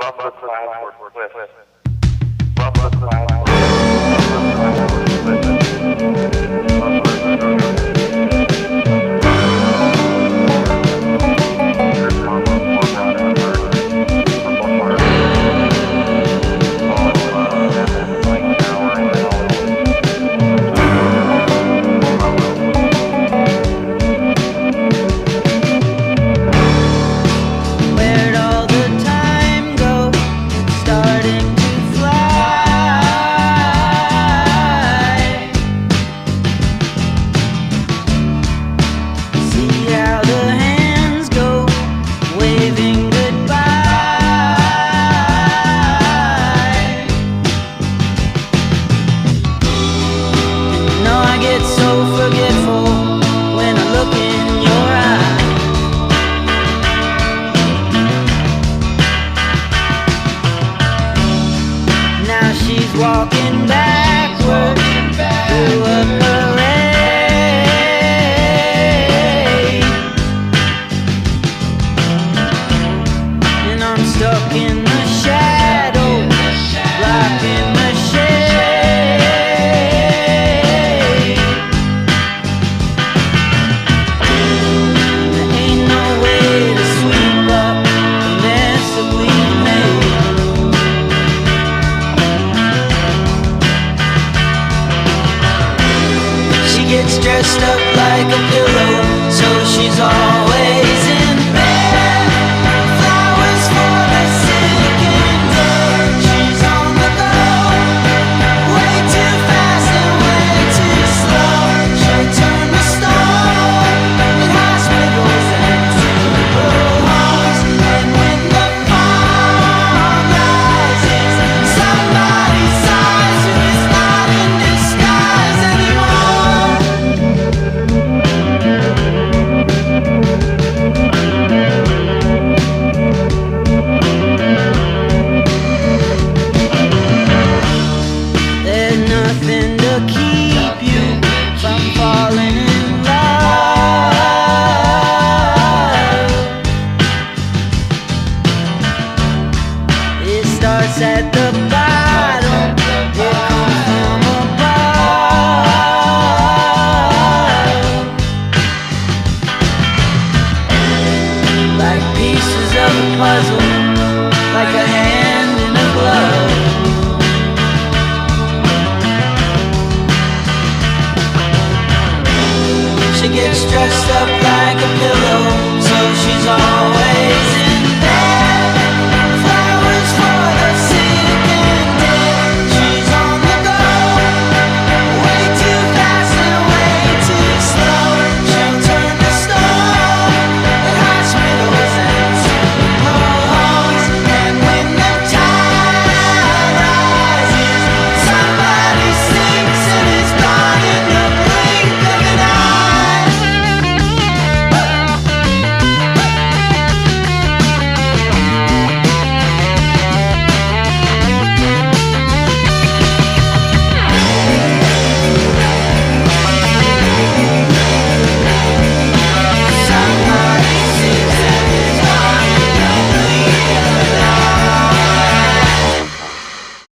Buffalo clouds were swift. Buffalo clouds were walking backward through a parade, and I'm stuck in the shadow, blocking the shade. There ain't no way to sweep up the mess that we made. Gets dressed up like a pillow, so she's always in bed. Flowers for the sick and dead. She's on the go, way too fast and way too slow. She'll turn to stone in hospitals and funeral homes. And when the fire rises, somebody sighs who is not in disguise anymore. There's nothing to keep you from falling in love. It starts at the bottom, it comes from above, like pieces of a puzzle, like a hand in a glove. She gets dressed up like a pillow, so she's always in